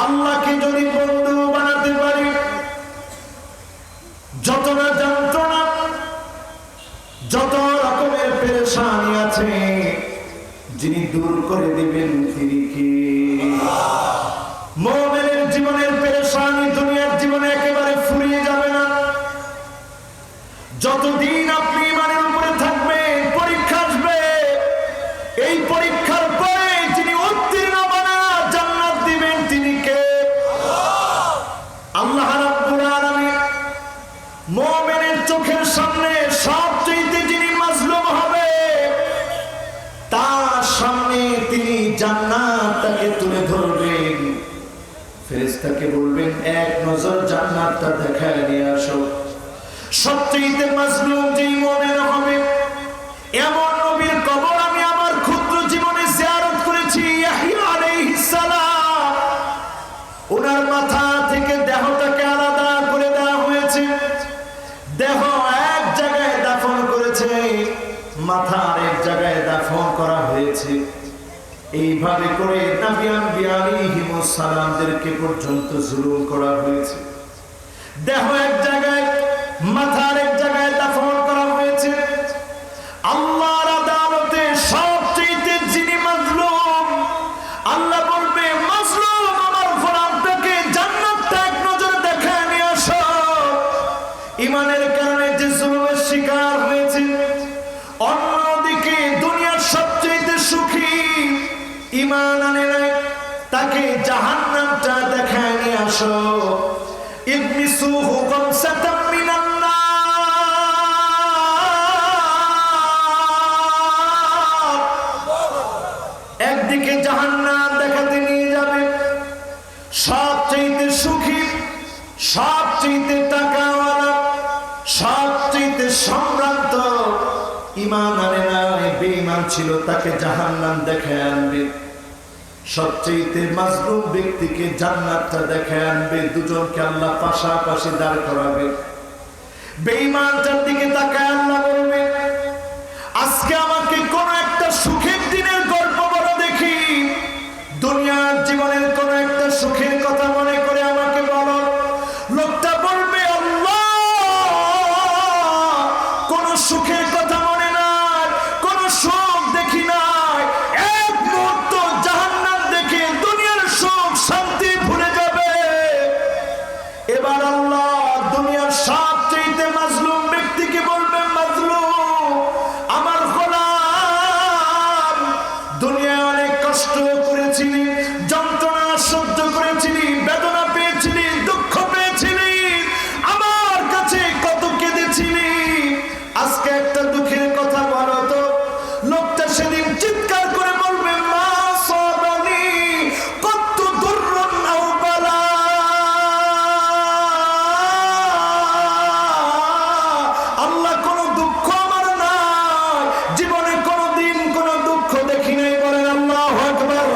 আল্লাহকে যদি বন্ধু বানাতে পারি, যত না যন্ত্রণা, যত রকমের পেরেশানি আছে, যিনি দূর করে দিবেন তিনি কি? মুমিনের জীবনের পেরেশানি দুনিয়ার জীবনে একেবারে ফুরিয়ে যাবে না। যতদিন আপনি ইমানের উপরে থাকবেন, পরীক্ষা আসবে। এই পরীক্ষার পরে যিনি উত্তীর্ণ বানা জান্নাত দিবেন তিনি কে? আল্লাহ রাব্বুল আলামিন মুমিনের চোখের সামনে সবচেয়ে যিনি মাজলুম হবে, তার সামনে তিনি জান্নাতটাকে তুলে ধরবেন। ফেরেশতাকে বলবেন, এক নজর জান্নাতটা দেখায় নিয়ে আসো। সবচেয়ে মাজলুম যেই মুমিন হবে, এমন নবীর কবর আমি আমার ক্ষুদ্র জীবনে জিয়ারত করেছি। ইয়াহইয়া আলাইহিস সালাম, ওনার মাথা থেকে দেহটাকে আলাদা করে দেওয়া হয়েছে। দেহ এক জায়গায় দাফন করেছে, মাথা আরেক জায়গায় দাফন করা হয়েছে। এইভাবে করে নবী আম্বিয়া আলাইহিমুস সালামদেরকে পর্যন্ত জুলুম করা হয়েছে। দেহ এক জায়গায়, মাথা আরেক জায়গায় দাফন করা হয়েছে। আল্লাহর আদালতে সবচেয়ে যিনি মাজলুম, আল্লাহ বলবে, মাজলুম আমার গোলামটাকে জান্নাতটা এক নজর দেখায় নিয়ে আসো। ইমানের কারণে যে জুলুমের শিকার হয়েছে, অন্যদিকে দুনিয়ার সবচেয়ে সুখী, ইমান আনে নাই, তাকে জাহান্নামটা দেখায় নিয়ে আসো। ইবনিসুহু গামসাতাম মিনান নার, একদিকে জাহান্নাম দেখাতে নিয়ে যাবে। সবচেয়ে সুখী, সবচেয়ে টাকাওয়ালা, সবচেয়ে সম্ভ্রান্ত, ইমান আনে নাই, বেঈমান ছিল, তাকে জাহান্নাম দেখায় আনবে। সবচেয়ে মাজলুম ব্যক্তিকে জান্নাতটা দেখায় আনবে। দুজনকে আল্লাহ পাশাপাশি দাঁড় করাবে। বেঈমানটার দিকে তাকায় আল্লাহ বলবে, আজকে আমাকে কোন একটা সুখের দিনের গল্প বলো দেখি, দুনিয়ার জীবনের কোন একটা সুখের কথা মনে করে আমাকে বলো। লোকটা বলবে, আল্লাহ, কোন সুখের কথা মনে নাই, কোন সুখ দেখি নাই। এক মুহূর্ত জাহান্নাম দেখে দুনিয়ার সুখ শান্তি ভুলে যাবে। এবার আল্লাহ দুনিয়ার সবচেয়ে মাজলুম ব্যক্তিকে বলবে, মাজলুম আমার গোলাম, দুনিয়ায় অনেক কষ্ট করেছিলি, যন্ত্রণা সহ্য করেছিলি, বেদনা পেয়েছিলি, দুঃখ পেয়েছিলি, আমার কাছে কত কেঁদেছিলি, আজকে একটা দুঃখের কথা বলো তো। লোকটা সেদিন চিৎকার করে বলবে, মা সাবানি কত দুররুন আও বালা, আল্লাহ কোন দুঃখ আমার নাই, জীবনে কোনদিন কোন দুঃখ দেখি নাই। বলেন আল্লাহু আকবার।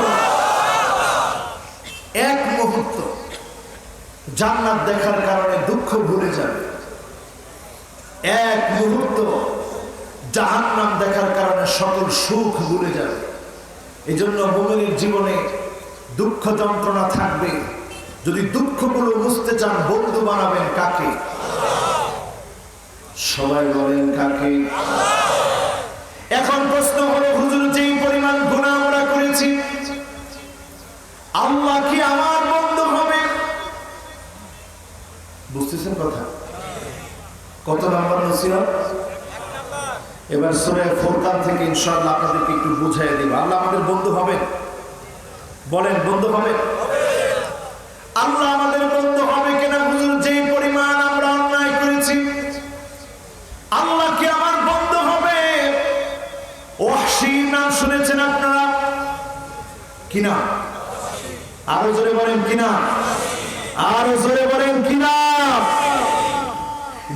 এক মুহূর্ত জান্নাত দেখার কারণে দুঃখ ভুলে যাবে। এক মুহূর্ত জাহান্নাম দেখার কারণে সকল সুখ ভুলে যাবে। এই জন্য মুমিনের জীবনে দুঃখ যন্ত্রণা থাকবে। যদি দুঃখগুলো মুছতে চান, বন্ধু বানাবেন কাকে? সবাই বলেন কাকে? এখন প্রশ্ন হলো, হুজুর যেই পরিমাণ গুনাহ আমরা করেছি, আল্লাহ কি আমার বন্ধু হবে? বুঝতেছেন কথা? কত নাম্বার নসিহত? এবার সূরা ফুরকান থেকে ইনশাআল্লাহ আপনাদেরকে একটু বুঝাই দেব। আল্লাহ আমাদের বন্ধু হবে? বলেন, বন্ধু হবে? আল্লাহ আমাদের বন্ধু হবে কিনা? হুজুর যেই পরিমাণ আমরা অন্যায় করেছি, আল্লাহ কি আমার বন্ধু হবে? ওয়াহশী নাম শুনেছেন আপনারা কিনা? আরো জোরে বলেন কিনা? আরো জোরে বলেন কিনা?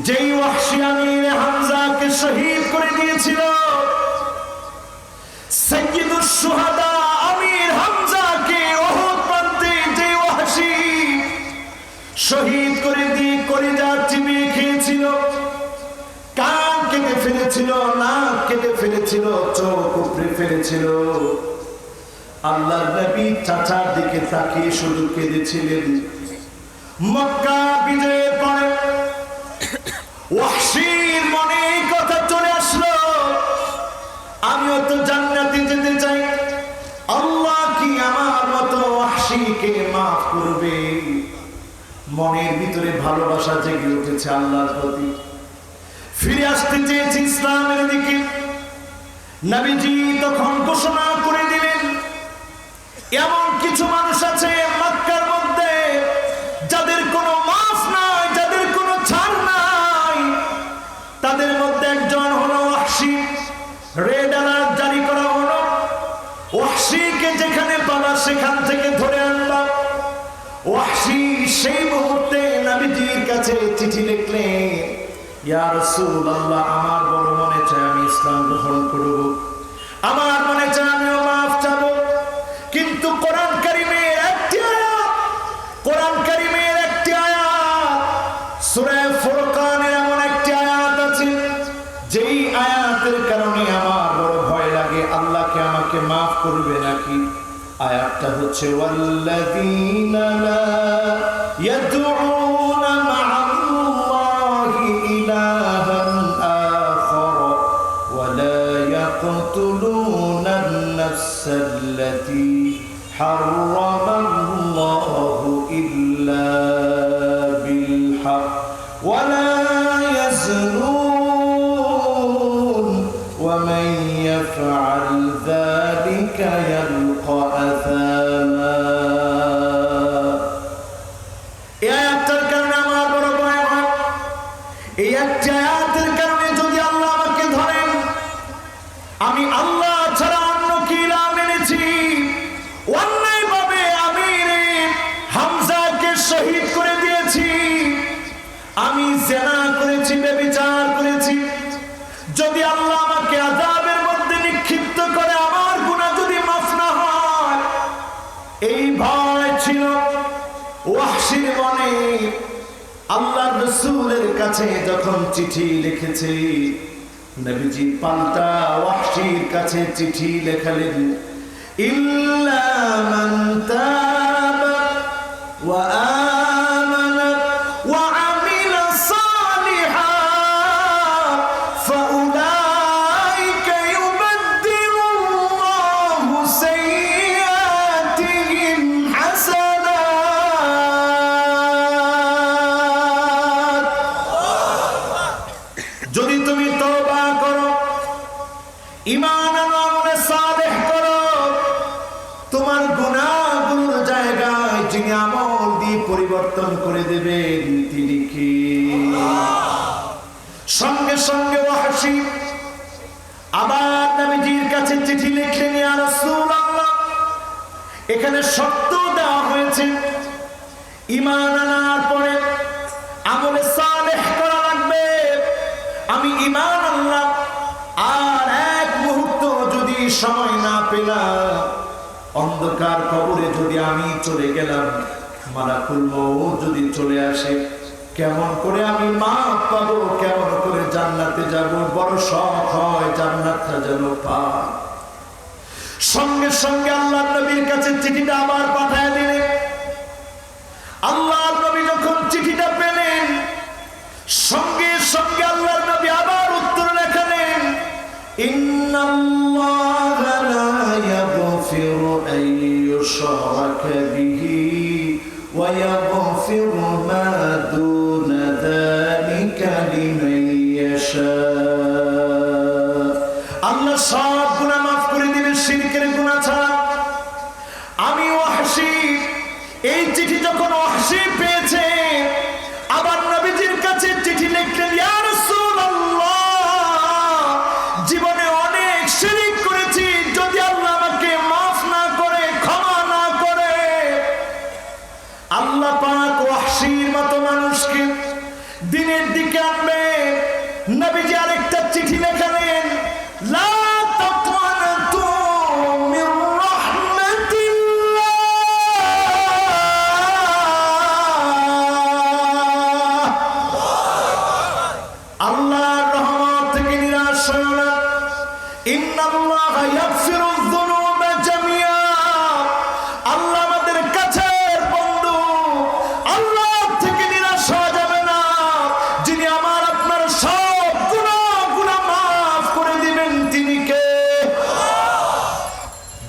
যেই ওয়াহশী আমির হামজাকে শহীদ করে দিয়েছিল, সাইয়্যিদুশ শুহাদা আমির হামজাকে উহুদ প্রান্তে যে ওয়াহশী শহীদ করে দিয়ে কলিজা চিবিয়ে খেয়েছিল, কান কেটে ফেলেছিল, নাক কেটে ফেলেছিল, চোখ উপড়ে ফেলেছিল, আল্লাহর নবী চাচার দিকে তাকিয়ে শুধু কেঁদেছিলেন। মক্কা বিজয়ের পরে ওয়াহশীর মনে এই কথা চলে আসলো, আমিও তো জান্নাতে যেতে চাই, আল্লাহ কি আমার মতো ওয়াহশীকে মাফ করবে? মনের ভিতরে ভালোবাসা জেগে উঠেছে আল্লাহর প্রতি, ফিরে আসতে চেয়েছে ইসলামের দিকে। নবীজি তখন ঘোষণা করে দিলেন, এমন কিছু মানুষ আছে মক্কার মধ্যে যাদের কোনো মাফ নাই, যাদের কোনো ছাড় নাই। তাদের মধ্যে একজন হলো ওয়াহশী। রেড অ্যালার্ট জারি করা হলো, ওয়াহশীকে যেখানে পাবা সেখান থেকে ধরে আনবা। ওয়াহশী সেই মুহূর্তে নবীজির কাছে চিঠি লিখলেন, ইয়া রাসূলুল্লাহ, আমার বড় মনে চায় আমি ইসলাম গ্রহণ করব, আমার মনে চায় আমিও মাফ চাবো, কিন্তু কোরআন কারীমের একটি আয়াত, কোরআন কারীমের একটি আয়াত, সূরা ফুরকানের এমন একটি আয়াত আছে যেই আয়াতের কারণে আমার বড় ভয় লাগে আল্লাহকে আমাকে মাফ করবে নাকি। আয়াতটা হচ্ছে ওয়াল্লাযীনা লা ইয়াদউনা মা'আল্লাহি ইলাহান আখার ওয়া লা ইয়াকতুলুনা আন-নাফসাল্লাতী হারামাল্লাহু ইল্লা বিল হক ওয়া লা ইয়াজনুন ওয়া মান ইয়াফআল যালিকা ইয়ালকা আসামা। এই আয়াতের কারণে আমার বড় ভয় হয়। এই একটা আয়াতের কারণে যদি আল্লাহ আমাকে ধরেন, আমি আল্লাহ ছাড়া অন্য কি ইলাহ মেনেছি, অন্যায়ভাবে আমির হামজাকে শহীদ করে দিয়েছি, আমি জিনা করেছি, ব্যভিচার করেছি, যদি আল্লাহ আমাকে আযাবের মধ্যে নিক্ষিপ্ত করে আমার গুনাহ যদি মাফ না হয়, এই ভয় ছিল ওয়াহশীর মনে। আল্লাহর রাসূলের কাছে যখন চিঠি লিখেছে, নবীজি পাল্টা ওয়াহশীর কাছে চিঠি লেখালেন, ইল্লা মান তাবা ওয়া আমানা ওয়া আমিলা সালিহান ফাউলাইকা ইউবাদদিলুল্লাহু সাইয়্যাতিহিম হাসানাত। যদি তুমি তওবা করো, ঈমান আনো, আমলে সালেহ করো, তোমার গুনাহগুলোর জায়গায় যিনি আমল দিয়ে পরিবর্তন করে দেবেন তিনি কি? সঙ্গে সঙ্গে ওয়াহশী আবার নবীজির কাছে চিঠি লিখলেন, ইয়া রাসূলুল্লাহ, এখানে শর্ত দেওয়া হয়েছে, ঈমান আনার পরে আমলে সালেহ করা লাগবে। আমি ঈমান আনলাম, আর এক মুহূর্ত যদি সময় না পেলাম, অন্ধকার কবরে যদি আমি চলে গেলাম, মালাকুল মউত যদি চলে আসে, কেমন করে আমি মাফ পাবো, কেমন করে জান্নাতে যাব? বড় শখ হয় জান্নাতটা যেন পাই। সঙ্গে সঙ্গে আল্লাহর নবীর কাছে চিঠিটা আবার পাঠায় দিলেন। আল্লাহর নবী যখন চিঠিটা পেলেন, সঙ্গে সঙ্গে আল্লাহর নবী আবার উত্তর লেখালেন, ইন্নাল্লাহা লা ইয়াগফিরু আন ইউশরাকা বিহি ওয়া ইয়াগফিরু মা দুনা যালিকা লিমান ইয়াশা। আল্লাহ সব গুনাহ মাফ করে দিবেন শিরকের গুনাহ ছাড়া। আমি ওয়াহশী এই চিঠি যখন ওয়াহশী পেয়েছে, আবার নবীজির কাছে চিঠি লিখলেন, ইয়া রাসূলুল্লাহ, জীবনে অনেক শিরক করেছি, যদি আল্লাহ আমাকে মাফ না করে, ক্ষমা না করে, আল্লাহ পাক ওয়াহশীর মতো মানুষকে দিনের দিকে আনবে। নবীজি আরেকটা চিঠি লেখালেন, লা তাকনাতু মির রাহমাতিল্লাহ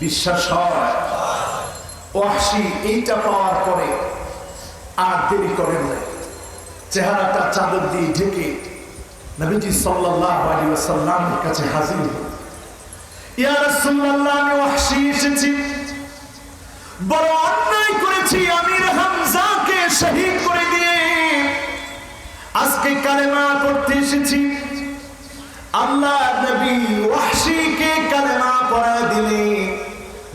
বিশ্বাস হয়? ওয়াহশী এইটা পাওয়ার পরে আর দেরি করেন না, চেহারাটা চাদর দিয়ে ঢেকে নবীজি সাল্লাল্লাহু আলাইহি ওয়াসাল্লামের কাছে হাজির হলেন। ইয়া রাসূলুল্লাহ, আমি ওয়াহশী এসেছি, বড় অন্যায় করেছি, আমির হামজাকে শহীদ করে দিয়ে আজকে কালেমা পড়তে এসেছি। আল্লাহ নবী ওয়াহশীকে কালেমা পড়া দিলে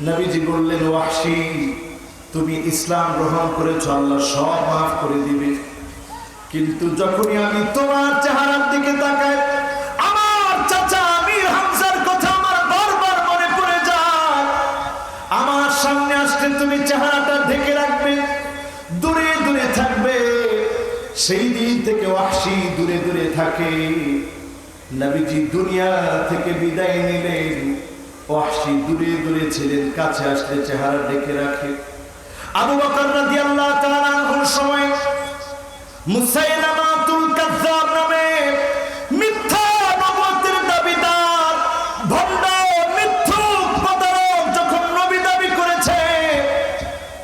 নবীজি বললেন, ওয়াহশী তুমি ইসলাম গ্রহণ করেছো, আল্লাহ সব মাফ করে দিবে। কিন্তু যখনই আমি তোমার চেহারার দিকে তাকাই, আমার চাচা আমির হামজার কথা আমার বারবার মনে পড়ে যায়। আমার সামনে আসলে তুমি চেহারাটা ঢেকে রাখবে, দূরে দূরে থাকবে। সেই দিন থেকে ওয়াহশী দূরে দূরে থাকে। নবীজি দুনিয়া থেকে বিদায় নিলেন, ওয়াহশী দূরে দূরে ছিলেন, কাছে আসলে চেহারা ঢেকে রাখে। আবু বকর রাদিয়াল্লাহু তাআলা আনহুর সময় মুসাইলামাতুল কাযযাব নামে মিথ্যা নবুয়তের দাবিদার ভণ্ড মিথ্যুক প্রতারক যখন নবী দাবি করেছে,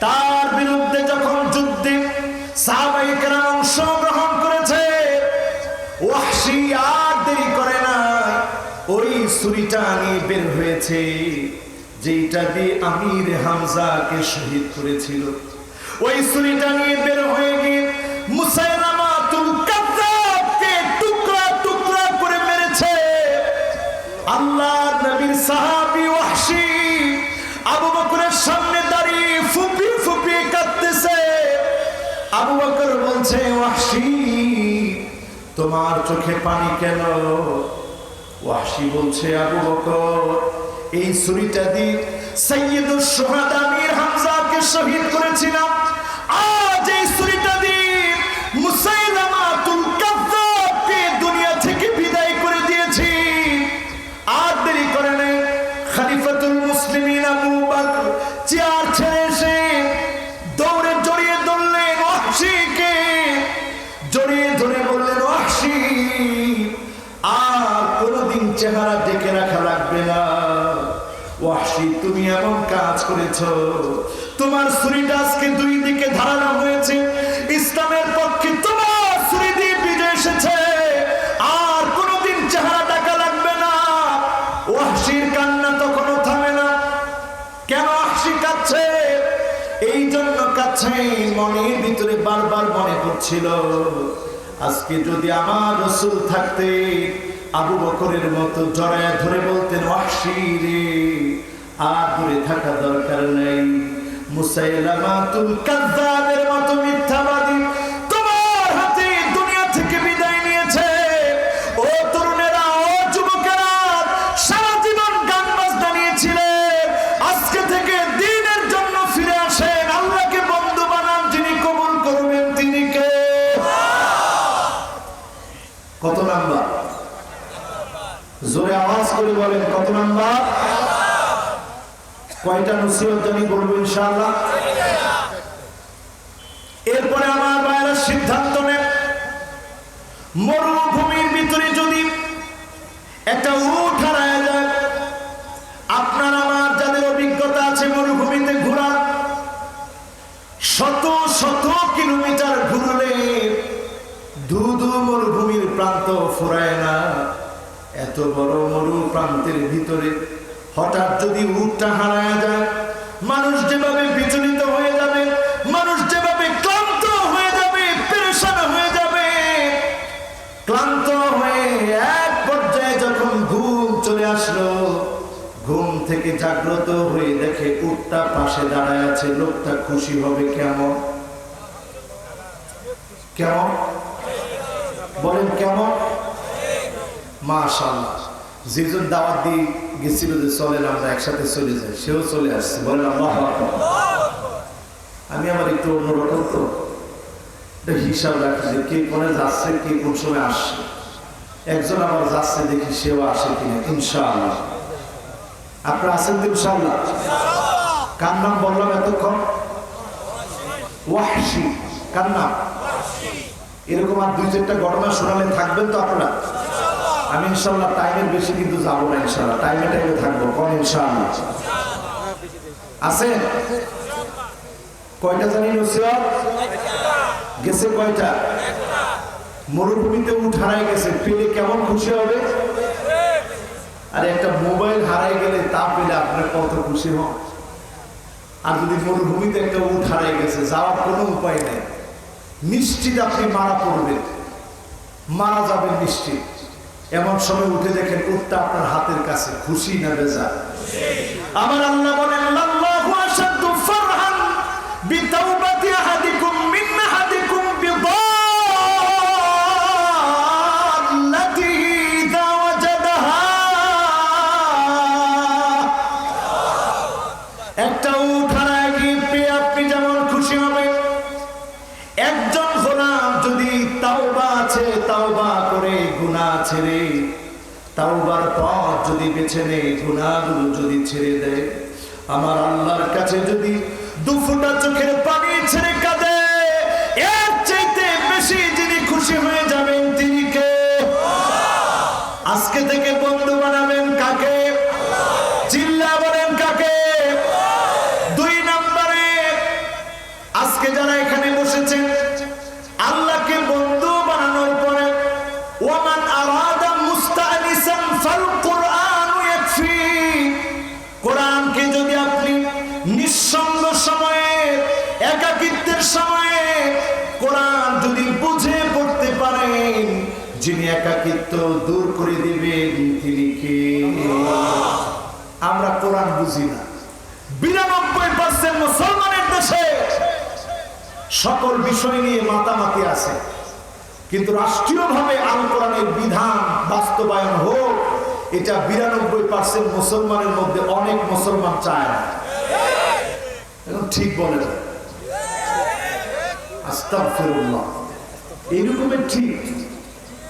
তার বিরুদ্ধে যখন যুদ্ধে সাহাবায়ে কেরাম অংশগ্রহণ করেছে, ওয়াহশী আর দেরি করে না, ওই ছুরিটা নিয়ে বের হয়েছে যেটা দিয়ে আমির হামজাকে শহীদ করেছিল। ওই ছুরিটা নিয়ে বের হয়ে গিয়ে মুসাইলামাতুল কাযযাবকে টুকরা টুকরা করে মেরেছে। আল্লাহর নবীর সাহাবী ওয়াহশী আবু বকরের সামনে দাঁড়িয়ে ফুপিয়ে ফুপিয়ে কাঁদতেছে। আবু বকর বলছে, ওয়াহশী তোমার চোখে পানি কেন? ওয়াহশী বলছে, আবু বকর এই ছুরিটা দিয়ে সাইয়্যিদুশ শুহাদা আমির হামজাকে শহীদ করেছিলাম, আজ এই ছুরিটা দিয়ে মুসাইলামাতুল কাযযাবকে দুনিয়া থেকে বিদায় করে দিয়েছি। আর দেরি করে নাই, খলিফাতুল মুসলিমিন আবু বকর চেয়ার ছেড়ে এসে দৌড়ে জড়িয়ে ধরলেন ওয়াহশীকে, জড়িয়ে ধরে বললেন, ওয়াহশী আর কোনদিন চেহারা ঢেকে রাখা লাগবে না। ওয়াহশী তুমি এমন কাজ করেছো, তোমার ছুরিটা আজকে দুই দিকে ধারানো হয়েছে, ইসলামের পক্ষে তোমার ছুরি দিয়ে বিজয় এসেছে, আর কোনদিন চেহারা ঢাকা লাগবে না। ওয়াহশীর কান্না তখনও থামে না। কেন ওয়াহশী কাঁদছে? এই জন্য কাঁদছে, মনের ভিতরে বারবার মনে পড়ছিল, আজকে যদি আমার রাসূল থাকতে আবু বকরের মতো জড়ায় ধরে বলতেন, ওয়াহশী রে আর দূরে থাকা দরকার নেই, মুসাইলামাতুল কাযযাবের মতো মিথ্যাবাদী তোমার হাতে দুনিয়া থেকে বিদায় নিয়েছে। ও তরুণেরা, ও যুবকেরা, সারা জীবন গান বাজনা নিয়েছিলে, আজকে থেকে দ্বীনের জন্য ফিরে আসেন, আল্লাহকে বন্ধু বানান, যিনি কবুল করবেন তিনি কে? কত নাম্বার? জোরে আওয়াজ করে বলেন, কত নাম্বার? কয়টা নসিহত জানি বলবো ইনশাআল্লাহ। এরপরে আমার ভাইরা সিদ্ধান্ত নেন, মরুভূমির ভিতরে যদি একটা উট হারায় যায়, আপনার আমার যাদের অভিজ্ঞতা আছে মরুভূমিতে ঘোরা, শত শত কিলোমিটার ঘুরলে ধুধু মরুভূমির প্রান্ত ফুরায় না। এত বড় মরু প্রান্তের ভিতরে হঠাৎ যদি উটটা হারায় যায়, মানুষ যেভাবে বিচলিত হয়ে যাবে, মানুষ যেভাবে ক্লান্ত হয়ে যাবে, পেরেশান হয়ে যাবে, ক্লান্ত হয়ে এক পর্যায়ে যখন ঘুম চলে আসলো, ঘুম থেকে জাগ্রত হয়ে দেখে উটটা পাশে দাঁড়ায় আছে, লোকটা খুশি হবে কেমন? কেমন বলেন, কেমন? মাশাআল্লাহ। যেজন দাওয়াত দিয়ে গেছিল যে চলেন আমরা একসাথে চলে যাই, সেও চলে আসছে, বলেন আল্লাহু আকবার। আমি আমার একটু অন্যরকম তো হিসাব রাখি যে কে কোনে যাচ্ছে, কে কোন সময় আসছে। একজন আবার যাচ্ছে, দেখি সেও আসে কিনা। ইনশাআল্লাহ আপনারা আছেন তো ইনশাআল্লাহ? কার নাম বললাম এতক্ষণ? ওয়াহশী। কার নাম? এরকম আর দুই চারটা ঘটনা শোনালে থাকবেন তো আপনারা? আমি ইনশাআল্লাহ টাইমের বেশি কিন্তু যাবো না, ইনশাআল্লাহ টাইমে টাইমে থাকবো, কোন ইনশাআল্লাহ? আছে কয়টা জানি নসিহত গেছে কয়টা? মরুভূমিতে উঠ হারাই গেছে, পেলে কেমন খুশি হবে? আর একটা মোবাইল হারাই গেলে তা পেলে আপনার কত খুশি হন। আর যদি মরুভূমিতে একটা উঠ হারাই গেছে, যাওয়ার কোনো উপায় নেই, নিশ্চিত আপনি মারা পড়বেন, মারা যাবেন নিশ্চিত। এমন সময় উঠে দেখেন উঠটা আপনার হাতের কাছে, খুশি না বেজার? আমার আল্লাহ বলেন আল্লাহু আশাদ্দু ফারহান বিতাওবাতি আহাদিকুম মিন আহাদিকুম বিদাল্লাতি ইযা ওয়াজাদাহা। একটা উট হারায় গিয়ে আপনি যেমন খুশি হবেন, একজন গোলাম যদি তাওবা আছে, তাওবা করে গুনাহ ছেড়ে, তাওবার পথ যদি বেছে নেয়, গুনাহগুলো যদি ছেড়ে দেয়, আমার আল্লাহর কাছে যদি দুফোঁটা চোখের পানি ছেড়ে কাঁদে, এর চাইতে বেশি যিনি খুশি হয়ে যাবেন তিনি কে? আজকে থেকে বন্ধু বানাবেন কাকে? চিল্লা বলেন কাকে? দুই নম্বরে, আজকে যারা এখানে বসেছেন, আল্লাহকে বন্ধু বানানোর পরে ওয়ামান আরাদা মুস্তানিসান ফাল কুরআন ইয়াকফি। কোরআনকে যদি আপনি নিঃসঙ্গ সময়ে, একাকিত্বের সময়ে কোরআন যদি বুঝে পড়তে পারেন, যিনি একাকিত্ব দূর করে দিবেন তিনি কে? আমরা কোরআন বুঝি না। 92% মুসলমানের দেশে সকল বিষয় নিয়ে মাতামাতি আছে, কিন্তু রাষ্ট্রীয়ভাবে আল কোরআনের বিধান বাস্তবায়ন হোক, এটা 92% মুসলমানের মধ্যে অনেক মুসলমান চায় না। এখন ঠিক বলে না, আস্তাগফিরুল্লাহ, এইরকমের ঠিক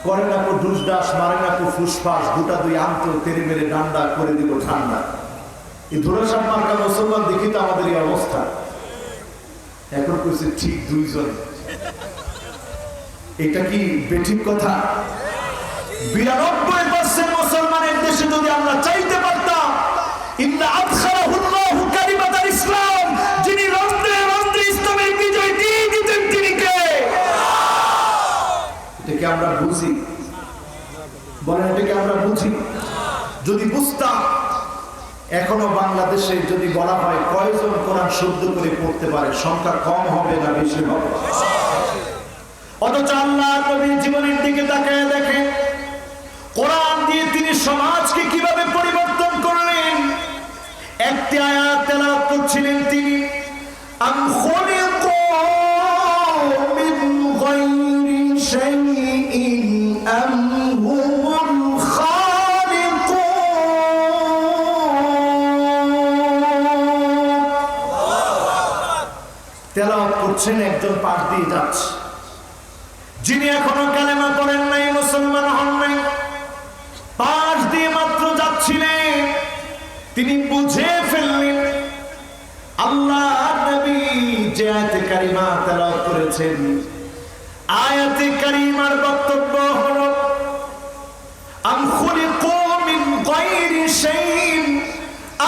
করে না কো ডুস ডাস, মারে না কো ফুসফাস, দুটা দুই আন্ত তেরে মেরে ডান্ডা করে দিব ঠান্ডা। এই ধরাসাপ মার্কা মুসলমান দেখি তো আমাদের এই অবস্থা। এখন কইছে ঠিক দুইজন, এটা কি বেঠিক কথা? 92% মুসলমানের দেশে যদি আমরা চাইতে পারতাম, ইন্না আদখালাহুল্লাহু কালিমাতাল ইসলাম, যিনি রন্ধ্রে রন্ধ্রে ইসলামের বিজয় দিয়ে দিতেন তিনি কে? এটাকে আমরা বুঝি? বলেন এটাকে আমরা বুঝি? যদি বুঝতাম, এখনো বাংলাদেশে যদি বলা হয় কয়জন কোরআন শুদ্ধ করে পড়তে পারে, সংখ্যা কম হবে না বেশি হবে? অথচ আল্লাহ নবীর জীবনের দিকে তাকায় দেখেন, কোরআন দিয়ে তিনি সমাজকে কিভাবে পরিবর্তন করলেন। একটি আয়াত তেলাওয়াত করছিলেন তিনি, আম খুলিকু মিন গায়রি শাইইন আম হুমুল খালিকুন। তেলাওয়াত করছেন, একজন পাশ দিয়ে যাচ্ছে, যিনি এখনো কালেমা পড়েন নাই, মুসলমান হন নাই, পাশ দিয়ে মাত্র যাচ্ছিলেন, তিনি বুঝে ফেললেন আল্লাহ নবী যে আয়াতে কারিমা তেলাওয়াত করেছেন, আয়াতে কারিমার বক্তব্য হলো আম খুলিকু মিন গায়রি শাইইন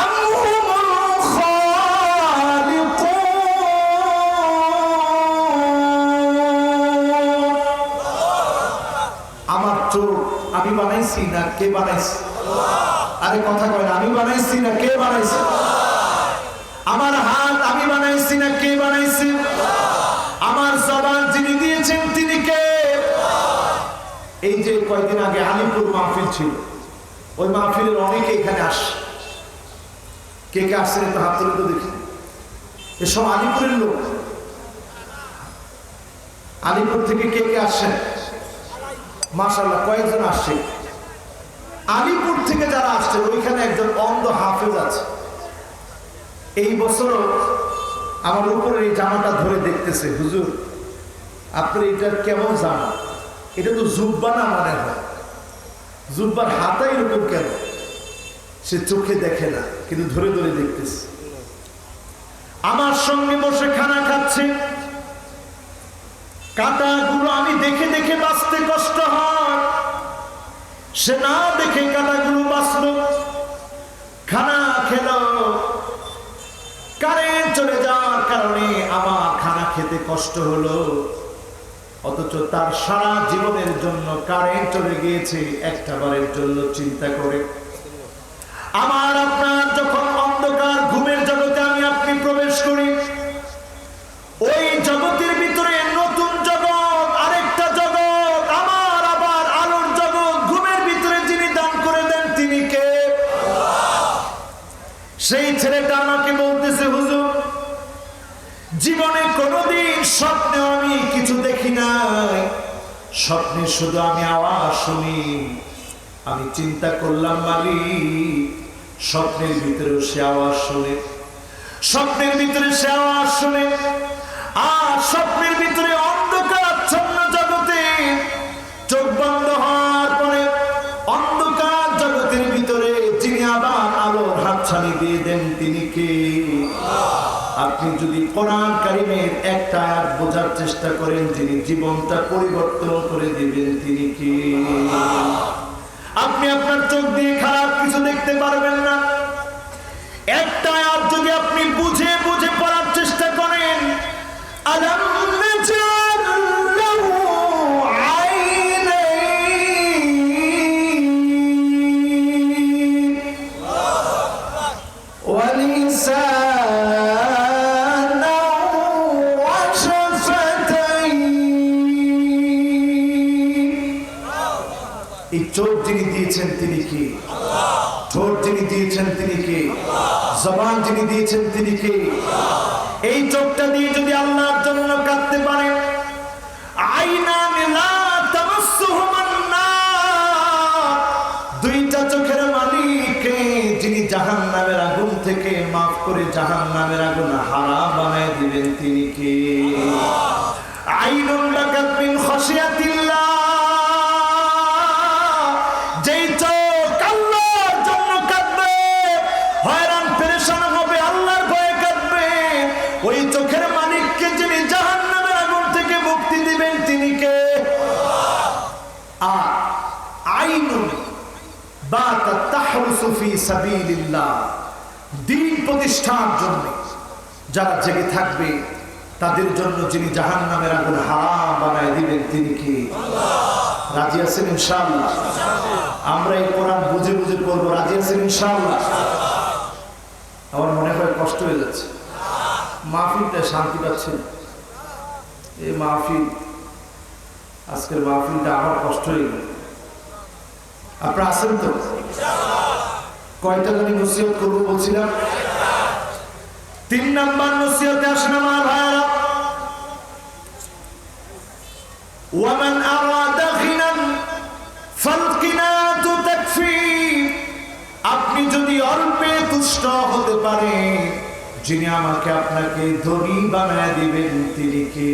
আম হুমুল খালিকুন। আমার চোখ আমি বানাইছি না কে বানাইছে? আরে কথা কয় না, আমি বানাইছি না কে বানাইছে? আমার হাত আমি বানাইছি না কে বানাইছে? আমার জবান যিনি দিয়েছেন তিনি কে? এই যে কয়েকদিন আগে আলিপুর মাহফিল ছিল, ওই মাহফিলের অনেকে এখানে আসে। কে কে আসছেন একটু হাত তুলে তো দেখি। এসব আলিপুরের লোক। আলিপুর থেকে কে কে আসছেন? মাশাআল্লাহ, কয়েকজন আসছে। আলিপুর থেকে যারা আসছে, ওইখানে একজন অন্ধ হাফেজ আছে। এই বছরও আমার উপরে এই জামাটা ধরে দেখতেছে, হুজুর আপনি এটা কেমন জামা? এটা তো জুব্বা না মনে হয়, জুব্বার হাতা এরকম কেন? সে চোখে দেখে না, কিন্তু ধরে ধরে দেখতেছে। আমার সঙ্গে বসে খানা খাচ্ছে, কাঁটাগুলো আমি দেখে দেখে বাঁচতে কষ্ট হয়, সে না দেখে কাঁটাগুলো বাঁচল, খানা খেল। কারেন্ট চলে যাওয়ার কারণে আমার খানা খেতে কষ্ট হলো, অথচ তার সারা জীবনের জন্য কারেন্ট চলে গিয়েছে একটা বারের জন্য চিন্তা করে। আমার আপনার যখন অন্ধকার ঘুমের জগতে আমি আপনি প্রবেশ করি, ওই জগতের ভিতরে নতুন জগৎ, আরেকটা জগৎ, আমার আবার আলোর জগৎ, ঘুমের ভিতরে যিনি দান করে দেন তিনি কে? সেই ছেলেটা আমাকে বলতেছে, হুজুর জীবনে কোনোদিন স্বপ্নে আমি কিছু দেখি নাই, স্বপ্নে শুধু আমি আওয়াজ শুনি। আমি চিন্তা করলাম মালিক, স্বপ্নের ভিতরে সে আওয়াজ শুনে, স্বপ্নের ভিতরে সে আওয়াজ শুনে, আর স্বপ্নের ভিতরে অন্ধকারাচ্ছন্ন জগতে চোখ বন্ধ হওয়ার পরে অন্ধকার জগতের ভিতরে যিনি আবার আলোর হাতছানি দিয়ে দেন তিনি কে? আপনি যদি কোরআন কারীমের একটা আয়াত বোঝার চেষ্টা করেন, যিনি জীবনটা পরিবর্তন করে দিবেন তিনি কে? আপনি আপনার চোখ দিয়ে খারাপ কিছু দেখতে পারবেন না। একটা আয়াত যদি আপনি বুঝে বুঝে পড়ার চেষ্টা করেন, আলাম নাজআল লাহু আইনাইন ওয়া লিসানান ওয়া শাফাতাইন। এই চোখ যিনি দিয়েছেন তিনি কি? ঠোঁট যিনি দিয়েছেন তিনি কে? জবান যিনি দিয়েছেন তিনি কে? এই চোখটা দিয়ে যদি আল্লাহর জন্য কাঁদতে পারে, আইনান লা তামাসসুহুমান নার, দুইটা চোখের মালিক যিনি জাহান্নামের আগুন থেকে মাফ করে জাহান্নামের আগুন হারাম বানায় দিবেন তিনি কে? আইনুন বাকাত মিন খাশিয়াতিল্লাহ, যেই চোখ আল্লাহর জন্য কাঁদবে, হয়রান পেরেশান হবে, আল্লাহর ভয়ে কাঁদবে, ওই চোখের মালিককে যিনি জাহান্নামের আগুন থেকে মুক্তি দিবেন তিনি কে? আর আইনুন বাতাত তাহরুসু ফি সাবিলিল্লাহ, দ্বীন প্রতিষ্ঠার জন্য যারা জেগে থাকবে তাদের জন্য যিনি জাহান্নামের আগুন হারাম বানায় দিবেন তিনি কি? রাজি আছেন ইনশাআল্লাহ? আমরা এই কোরআন বুঝে বুঝে পড়বো, রাজি আছেন ইনশাআল্লাহ? আমার মনে হয় কষ্ট হয়ে যাচ্ছে, মাহফিলটা শান্তি পাচ্ছে। এই মাহফিল, আজকের মাহফিলটা আমার কষ্ট হয়ে গেল। আপনারা আছেন তো? কয়টা জানি নসিহত করবো বলছিলাম? 3 নাম্বার নসিহতে আসেন আমার ভাইরা, ওয়ামান আরাদা গিনান ফালকিনাতু তাকফি, আপনি যদি অল্পে তুষ্ট হতে পারেন, যিনি আমাকে আপনাকে ধনী বানায় দিবেন তিনি কে?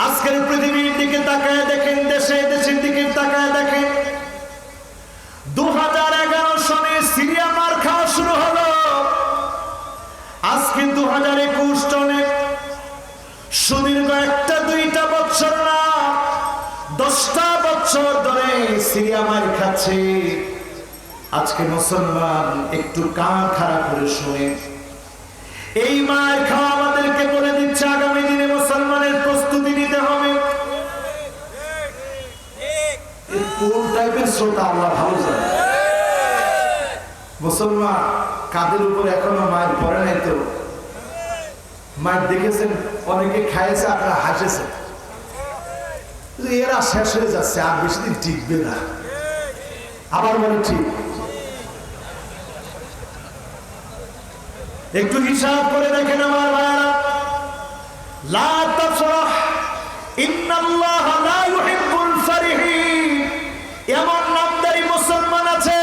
আজকের পৃথিবীর দিকে তাকায় দেখেন, দেশের দিকে তাকায় দেখেন, 2011 সনে সিরিয়া মার খাওয়া শুরু হলো, আজকে 2021 সনে সুদীর্ঘ 1-2 বছর না 10টা বছর ধরে সিরিয়া মার খাচ্ছে। আজকে মুসলমান একটু কান খাড়া করে শুনে, এই মার খাওয়া আমাদেরকে বলে দিচ্ছে আগামী দিনে মুসলমানের প্রস্তুতি নিতে হবে। কোন টাইপের শ্রোতা আল্লাহ ভালো জানে। মুসলমান কাদের উপর এখনো মায়ের পড়ে নাই তো? মায়ের দেখেছেন অনেকে খাইছে, আপনারা হাসেছেন, এরা শেষ হয়ে যাচ্ছে, আর বেশি দিন টিকবে না। আবার বলে ঠিক, একটু হিসাব করে দেখেন আমার ভাইরা, লা তাফরাহ ইন্নাল্লাহা লা ইউহিব্বুল ফারিহিন। এমন নামদারি মুসলমান আছে,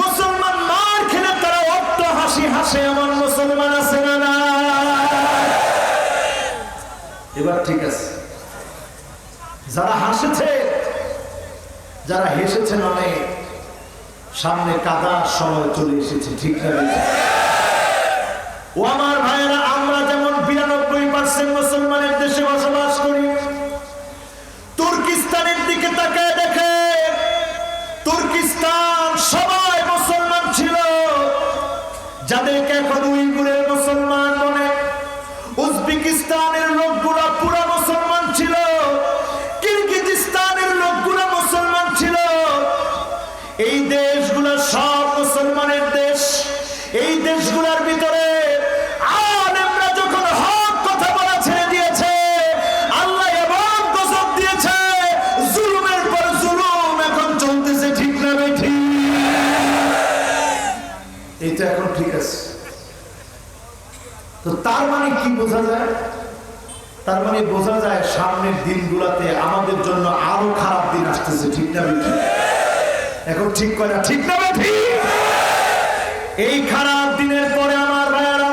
মুসলমান মার খেলে তারা অট্ট হাসি হাসে, এমন মুসলমান আছে না? না, এবার ঠিক আছে। যারা হাসেছে, যারা হেসেছেন অনেক, সামনে কাদার সময় চলে এসেছে, ঠিক না? ও আমার ভাইয়েরা, আমরা যেমন 92% মুসলমানের দেশে বসবাস করি, তুর্কিস্তানের দিকে তাকায় দেখে, তুর্কিস্তান সবাই মুসলমান ছিল, যাদেরকে উজবেকিস্তানের লোকগুলা পুরা মুসলমান ছিল, কিরগিজস্তানের লোকগুলা মুসলমান ছিল। এই দেশগুলো সব মুসলমানের দেশ। এই দেশগুলোর ভিতরে আলেমরা যখন হক কথা বলা ছেড়ে দিয়েছে, আল্লাহ এমন গজব দিয়েছে, জুলুমের পর জুলুম এখন চলতেছে। ঠিক না বেঠি? এইটা এখন ঠিক আছে। তো তার মানে কি বোঝা যায়? তার মানে বোঝা যায় সামনের দিনগুলোতে আমাদের জন্য আরো খারাপ দিন আসতেছে। ঠিক না বেঠি? এখন ঠিক করে না? ঠিক না বেঠি? এই খারাপ দিনের পরে আমার ভাইয়েরা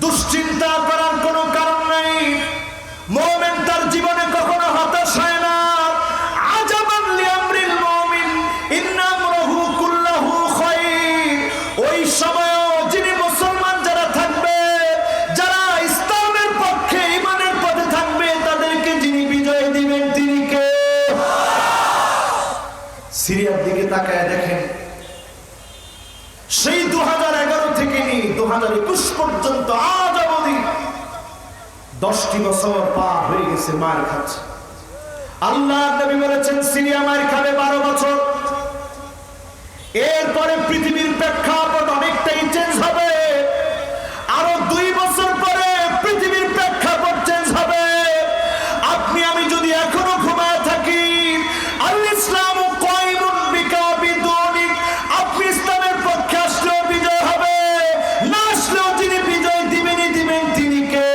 দুশ্চিন্তা করার কোনো কারণ নাই। মুমিন তার জীবনে কখনো হতাশ হয় না। আজাবান লিআমরিল মুমিন ইন্না আমরাহু কুল্লাহু খায়র। ওই সময়ও যিনি মুসলমান যারা থাকবে, যারা ইসলামের পক্ষে ঈমানের পথে থাকবে, তাদেরকে যিনি বিজয় দিবেন তিনি কে? সিরিয়ার দিকে তাকায় দেখেন, সেই 2011 থেকে নিয়ে 2021 পর্যন্ত আজ অবধি 10টি বছর পার হয়ে গেছে, মার খাচ্ছে। আল্লাহর নবী বলেছেন সিরিয়া মার খাবে 12 বছর। এরপরে পৃথিবীর প্রেক্ষাপট অনেকটাই চেঞ্জ হবে। আরো 2 বছর পরে পৃথিবীর প্রেক্ষাপট চেঞ্জ হবে। আপনি আমি যদি এখনো ঘুমায় থাকি, আল ইসলামু কায়িমুন বিকাবিদুনিক, আপনি ইসলামের পক্ষে আসলেও বিজয় হবে, না আসলেও যিনি বিজয় দিবেনই দিবেন তিনি কে?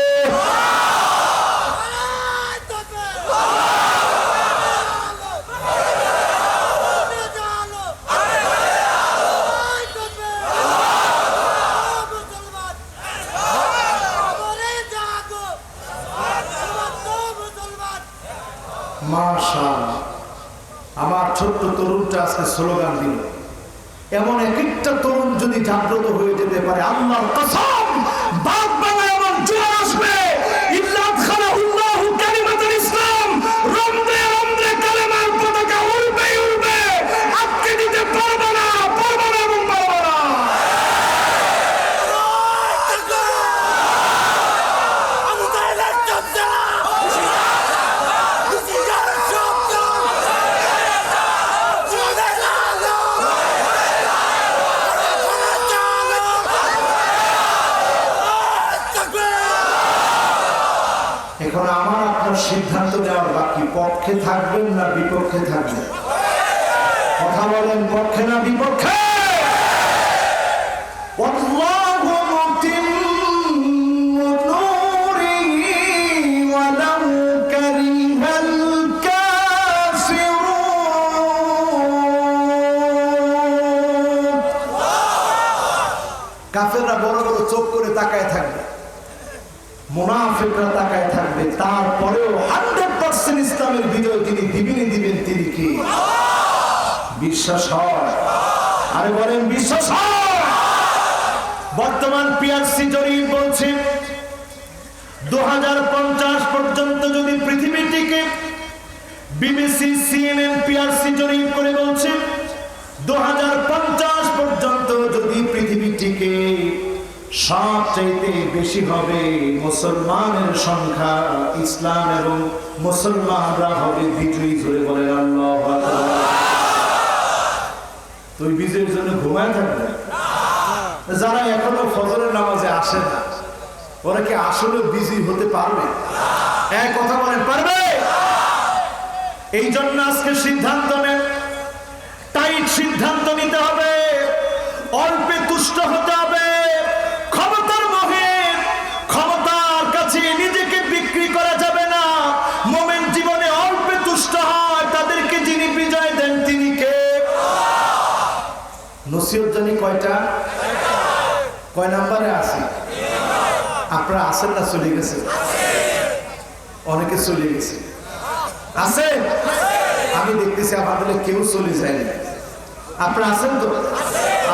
মাশাআল্লাহ, আমার ছোট্ট তরুণটা আজকে স্লোগান দিল। এমন এক একটা তরুণ যদি জাগ্রত হয়ে যেতে পারে, আল্লাহর কসম বাপ বাবা এমন জোয়ার আসবে, ইল্লা খালাহুল্লাহু কালিমাতুল ইসলাম, রমদে রমদে কালেমার পতাকা উড়বে উড়বে। আজকে দিতে পারবে না, পারবে না এবং পারবে না। আবু তাহের চর্চা এখন আমার আপনার সিদ্ধান্ত নেওয়ার বাকি, পক্ষে থাকবেন না বিপক্ষে থাকবেন? কথা বলেন, পক্ষে না বিপক্ষে? আল্লাহু মুতিম্মু নূরিহি ওয়ালাউ কারিহাল কাফিরুন। কাফেররা বড় বড় চোখ করে তাকায় থাকবে, মুনাফিকরা তাকায় থাকবে, তারপরেও 100% ইসলামের বিজয় তিনি দিবেনই দিবেন। তিনি কি? বিশ্বাস হয়? আরে বলেন বিশ্বাস হয়? বর্তমান পিআরসি জরিপ বলছে 2050 পর্যন্ত যদি পৃথিবীটিকে, বিবিসি সিএনএন পিআরসি জরিপ করে বলছে 2050 পর্যন্ত যদি পৃথিবীটিকে, সবচাইতে বেশি হবে মুসলমানের সংখ্যা। ইসলাম এবং মুসলমানরা হবে বিজয়ী। ধরে বলেন আল্লাহু আকবার। তুই বিজয়ের জন্য ঘুমায় থাকবে? যারা এখনো ফজরের নামাজে আসে না, ওরা কি আসলে বিজয়ী হতে পারবে? এক কথা বলেন, পারবে? এই জন্য আজকে সিদ্ধান্ত নেন, টাইট সিদ্ধান্ত নিতে হবে। অল্পে তুষ্ট হতে হবে। ক্ষমতার মোহে, ক্ষমতার কাছে নিজেকে বিক্রি করা যাবে না। মুমিন জীবনে অল্পে তুষ্ট হয়, তাদেরকে যিনি বিজয় দেন তিনি কে? নসিহত জানি কয়টা? কয় নাম্বারে আছে? আপনারা আছেন না চলে গেছে? অনেকে চলে গেছে। আছে? আমি দেখতেছি আমাদের কেউ চলে যায়নি। আপনারা আছেন তো?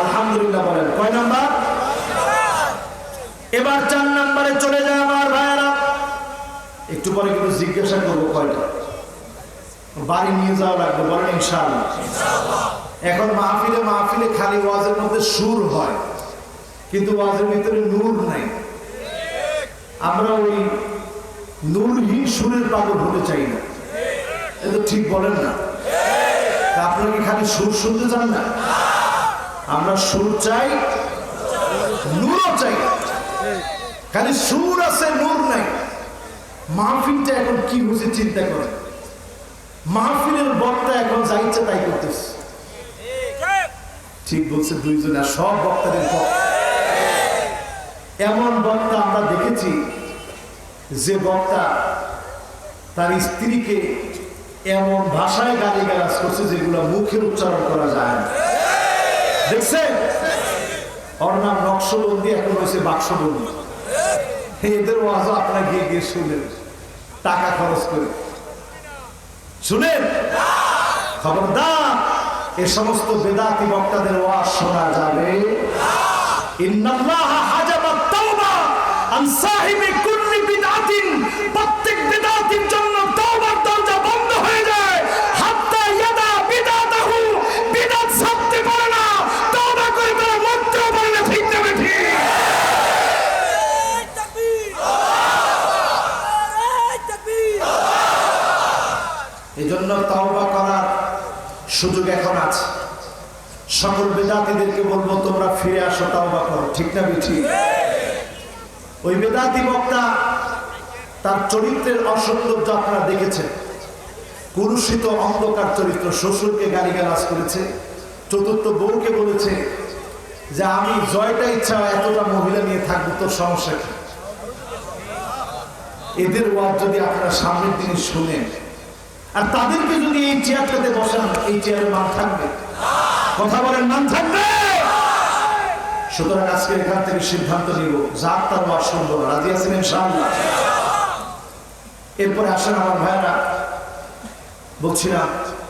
আলহামদুলিল্লাহ। বলেন কয় নাম্বার? এবার 4 নাম্বারে চলে যায় আমার ভাইয়েরা। একটু পরে কিন্তু জিজ্ঞাসা করবো কয়টা বাড়ি নিয়ে যাওয়া লাগবে। বলেন ইনশাআল্লাহ। এখন মাহফিলে খালি ওয়াজের মধ্যে সুর হয়, কিন্তু ওয়াজের ভিতরে নূর নাই। আমরা ওই নূরহীন সুরের পাগল হতে চাই না। এটা ঠিক বলেন না? তা আপনারা কি খালি সুর শুনতে চান না? আমরা সুর চাই, নূরও চাই। খালি সুর আছে, নূর নাই। মাহফিলটা এখন কি হয়েছে চিন্তা করে। মাহফিলের বক্তা এখন যা ইচ্ছা তাই করতেছে। ঠিক বলছে দুইজন, আর সব বক্তাদের এমন বক্তা আমরা দেখেছি যে বক্তা তার স্ত্রীকে এমন ভাষায় গালিগালাজ করছে যেগুলো মুখে উচ্চারণ করা যায় না। দেখছেন? ওর নাম নকশবন্দি, এখন হয়েছে বাক্সবন্দি। এদের ওয়াজও আপনারা গিয়ে গিয়ে শুনেন, টাকা খরচ করে শুনেন। খবরদার, এ সমস্ত বেদাতি বক্তাদের ওয়াজ শোনা যাবে। ইন্নাল্লাহা হাজাবা তাওবা আন সাহিবি কুল্লি বিদআতিন, প্রত্যেক বিদআতির জন্য তওবার দরজা বন্ধ হয়ে যায়। হাত্তা ইয়াদা বিদআতাহু, বিদআত ছাড়তে পারে না, তওবা করে তারা মরতেও পারে না। ঠিক না ঠিক? এজন্য তওবা করার সুযোগ এখন আছে। সকল বেদাতীদেরকে বলবো তোমরা ফিরে আসো, তওবা করো। ঠিক না ঠিক? ওই বেদাতি বক্তা তার চরিত্রের অসৌন্দর্য আপনারা দেখেছেন। কুরুষিত অন্ধকার চরিত্র, শ্বশুরকে গালিগালাজ করেছে, চতুর্থ বউকে বলেছে যে আমি জয়টা ইচ্ছা এতটা মহিলা নিয়ে থাকবো, তোর সমস্যা কি? এদের ওয়াজ যদি আপনারা সামনের দিনে শুনেন, আর তাদেরকে যদি এই চেয়ারটাতে বসান, এই চেয়ারে মান থাকবে? কথা বলেন, মান থাকবে? সুতরাং আজকে এখান থেকে সিদ্ধান্ত নিব, যার তার ওয়াজ শুনবো না। রাজি আছেন ইনশাআল্লাহ? এরপরে আসেন আমার ভাইরা, বলছিলাম